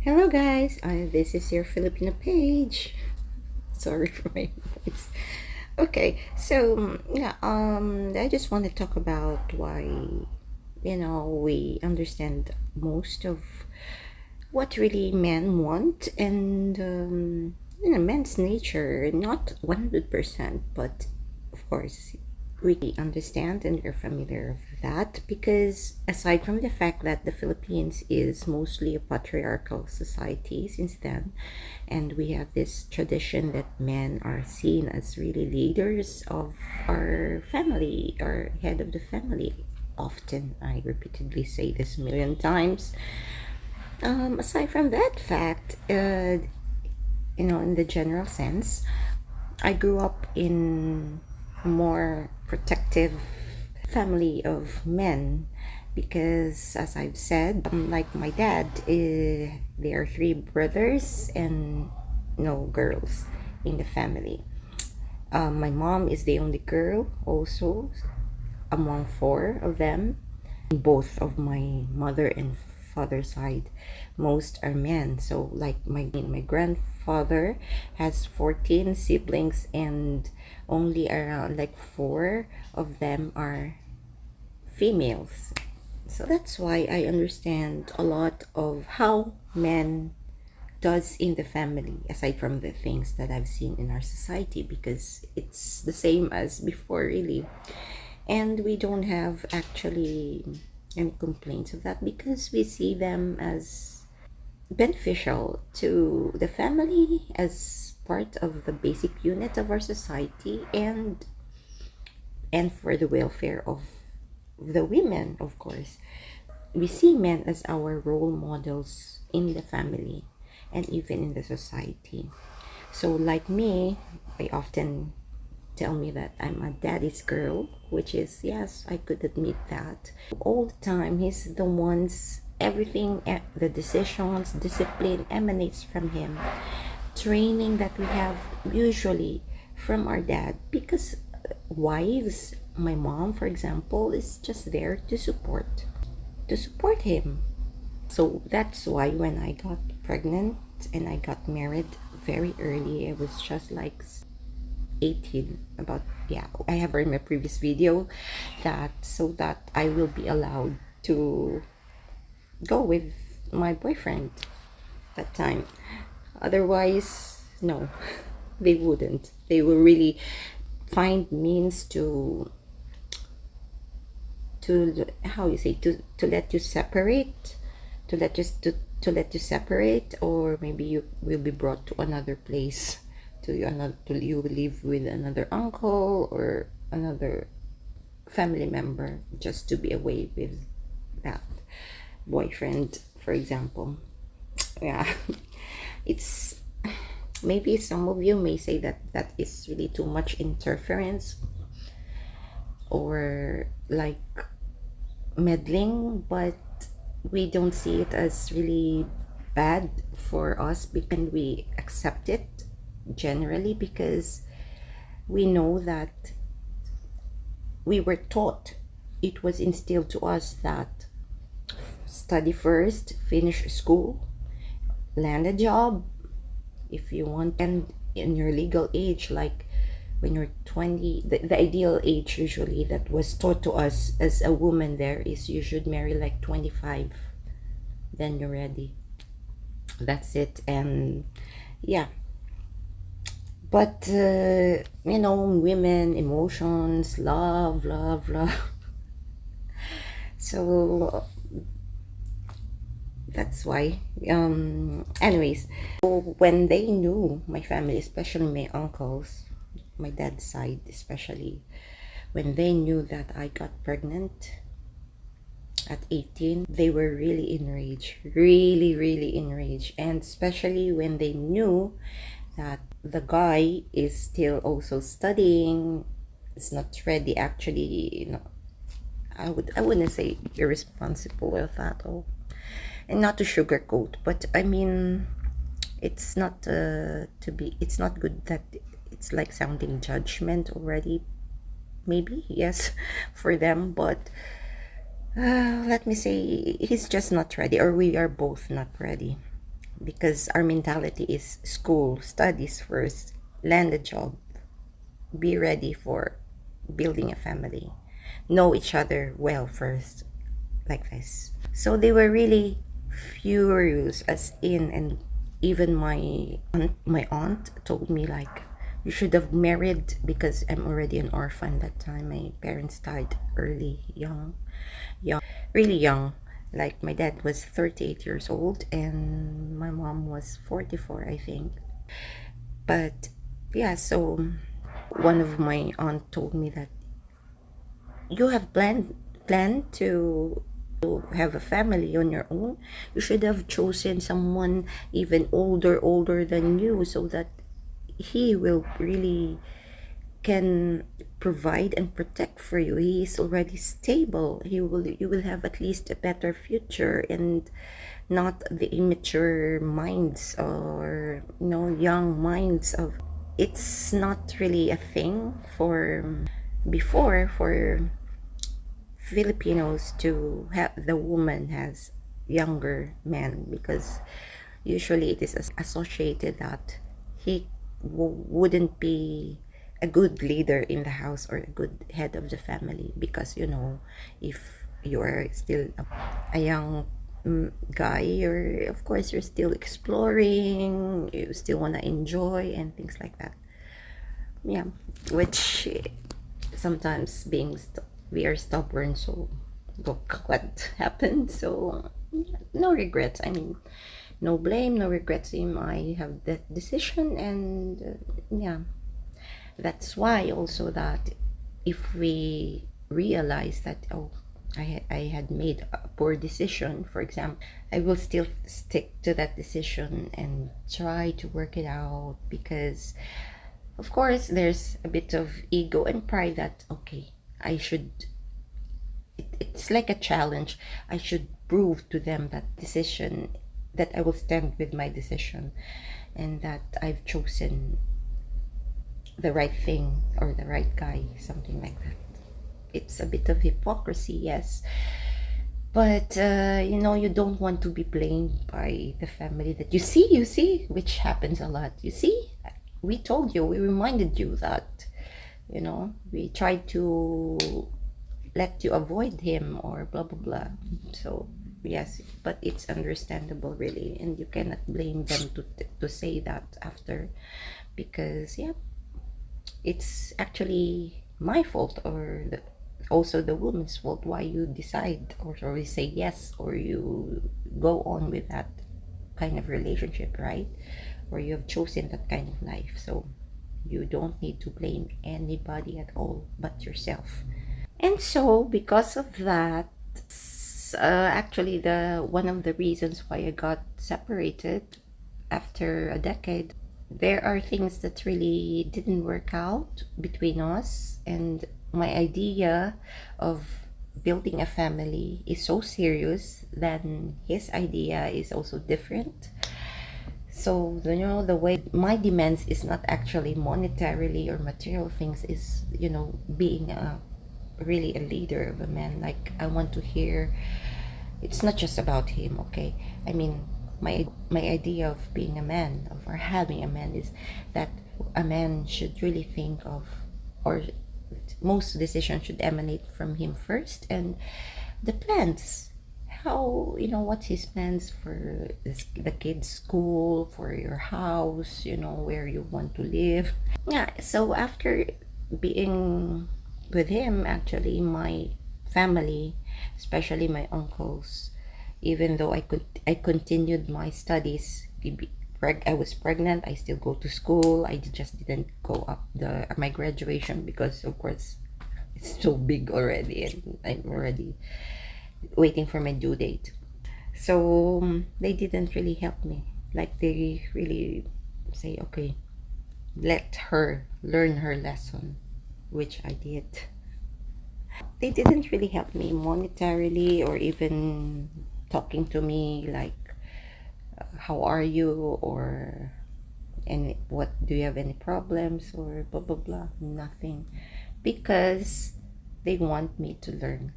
Hello guys, this is your Filipino page. Sorry for my voice. Okay, so I just want to talk about why we understand most of what really men want and men's nature, not 100%, but of course we understand and we're familiar with that because aside from the fact that the Philippines is mostly a patriarchal society since then, and we have this tradition that men are seen as really leaders of our family or head of the family. Often I repeatedly say this a million times. Aside from that fact, in the general sense, I grew up in a more protective family of men because, as I've said, like my dad, there are three brothers and no girls in the family. My mom is the only girl also among four of them. Both of my mother and father side, most are men. So like my grandfather has 14 siblings and only around like 4 of them are females. So that's why I understand a lot of how men does in the family, aside from the things that I've seen in our society, because it's the same as before really. And we don't have actually any complaints of that because we see them as beneficial to the family, as part of the basic unit of our society, and for the welfare of the women, of course. We see men as our role models in the family and even in the society. So like me, I often tell me that I'm a daddy's girl, which is, yes, I could admit that. All the time, he's the ones, everything, the decisions, discipline emanates from him. Training that we have usually from our dad, because wives, my mom, for example, is just there to support him. So that's why when I got pregnant and I got married very early, I was just like 18, about, yeah, I have in my previous video that so that I will be allowed to go with my boyfriend that time. Otherwise, no, they wouldn't. They will really find means to how you say, to let you separate, to let you separate, or maybe you will be brought to another place, to you live with another uncle or another family member, just to be away with that boyfriend, for example. Yeah. It's, maybe some of you may say that that is really too much interference or like meddling, but we don't see it as really bad for us, and we accept it generally because we know that we were taught, it was instilled to us that study first, finish school, land a job if you want, and in your legal age, like when you're 20, the ideal age usually that was taught to us as a woman there is you should marry like 25, then you're ready, that's it. And yeah, but women, emotions, love, so that's why, anyways, so when they knew, my family, especially my uncles, my dad's side especially, when they knew that I got pregnant at 18, they were really enraged, really enraged. And especially when they knew that the guy is still also studying, is not ready, actually, I wouldn't say irresponsible of that all, and not to sugarcoat, but I mean, it's not it's not good that it's like sounding judgment already, maybe, yes, for them, but let me say he's just not ready, or we are both not ready. because our mentality is school, studies first, land a job, be ready for building a family, know each other well first, like this. So they were really furious, as in, and even my aunt told me like, you should have married, because I'm already an orphan that time. My parents died early, really young. Like my dad was 38 years old and my mom was 44, I think. But yeah, so one of my aunt told me that you have planned to have a family on your own. You should have chosen someone even older than you, so that he will really can provide and protect for you. He is already stable. You will have at least a better future, and not the immature minds, or young minds of. It's not really a thing for before, for Filipinos to have the woman has younger men, because usually it is associated that he wouldn't be a good leader in the house or a good head of the family, because if you are still a young guy, you're, of course, you're still exploring, you still want to enjoy and things like that. Yeah, which sometimes we are stubborn, so look what happened. So no regrets, I mean, no blame, no regrets. I have that decision, and yeah, that's why also that if we realize that, oh, I had made a poor decision, for example, I will still stick to that decision and try to work it out, because of course there's a bit of ego and pride that, okay, I should, it's like a challenge. I should prove to them that decision, that I will stand with my decision, and that I've chosen the right thing or the right guy, something like that. It's a bit of hypocrisy, yes, but you don't want to be blamed by the family, that you see, which happens a lot. You see, we told you, we reminded you that, we tried to let you avoid him, or blah blah blah. So yes, but it's understandable, really, and you cannot blame them to say that after, because yeah, it's actually my fault, or also the woman's fault, why you decide, or you say yes, or you go on with that kind of relationship, right? Or you have chosen that kind of life. So you don't need to blame anybody at all but yourself. And so because of that, actually the one of the reasons why I got separated after a decade, there are things that really didn't work out between us, and my idea of building a family is so serious, then his idea is also different. So the way my demands is not actually monetarily or material things, is being really a leader of a man. Like, I want to hear, it's not just about him, okay? I mean, my idea of being a man, of or having a man, is that a man should really think of, or most decisions should emanate from him first, and the plans, how, what's his plans for the kids' school, for your house, where you want to live. Yeah, so after being with him, actually my family, especially my uncles, even though I continued my studies, I was pregnant, I still go to school, I just didn't go up my graduation, because of course it's so big already, and I'm already waiting for my due date. So they didn't really help me. Like, they really say, okay, let her learn her lesson, which I did. They didn't really help me monetarily, or even talking to me like, how are you, or what, do you have any problems, or blah blah blah. Nothing, because they want me to learn,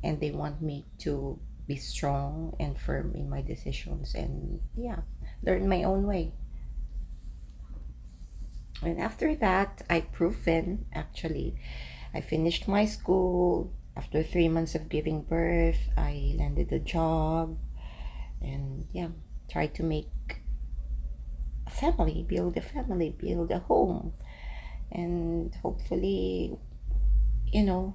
and they want me to be strong and firm in my decisions. And yeah, learn my own way. And after that, I proven actually. I finished my school. After 3 months of giving birth, I landed a job and yeah, tried to make a family, build a home, and hopefully, you know,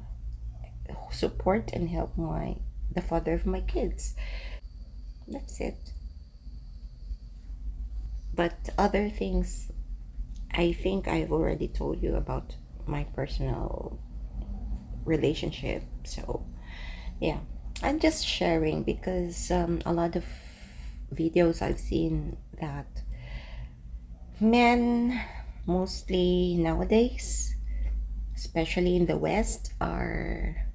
support and help the father of my kids. That's it. But other things, I think I've already told you about my personal relationship. So yeah, I'm just sharing because a lot of videos I've seen that men, mostly nowadays, especially in the West, are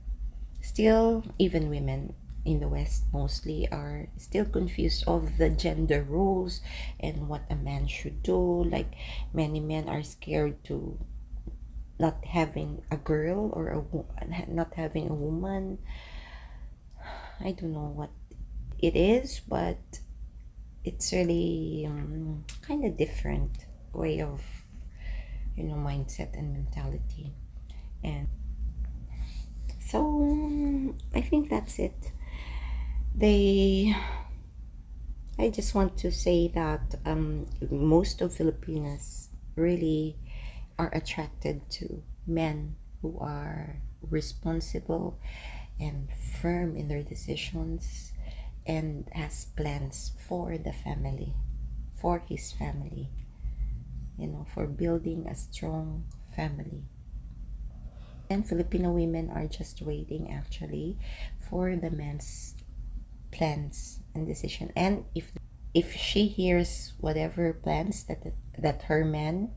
still, even women in the West mostly, are still confused of the gender roles and what a man should do. Like, many men are scared to not having a girl or not having a woman. I don't know what it is, but it's really kind of different way of, mindset and mentality. And so I think that's it. They I just want to say that most of Filipinos really are attracted to men who are responsible and firm in their decisions and has plans for the family, for his family, for building a strong family. And Filipino women are just waiting actually for the man's plans and decision. And if she hears whatever plans that her man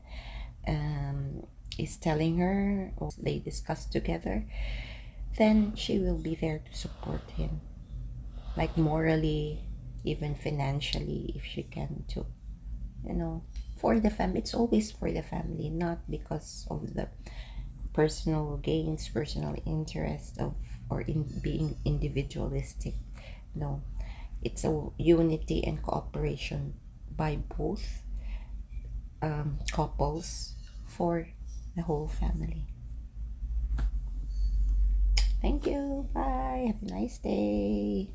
is telling her, or they discuss together, then she will be there to support him, like morally, even financially, if she can too. For the family. It's always for the family, not because of the personal gains, personal interest of, or in being individualistic. No, it's a unity and cooperation by both couples for the whole family. Thank you. Bye. Have a nice day.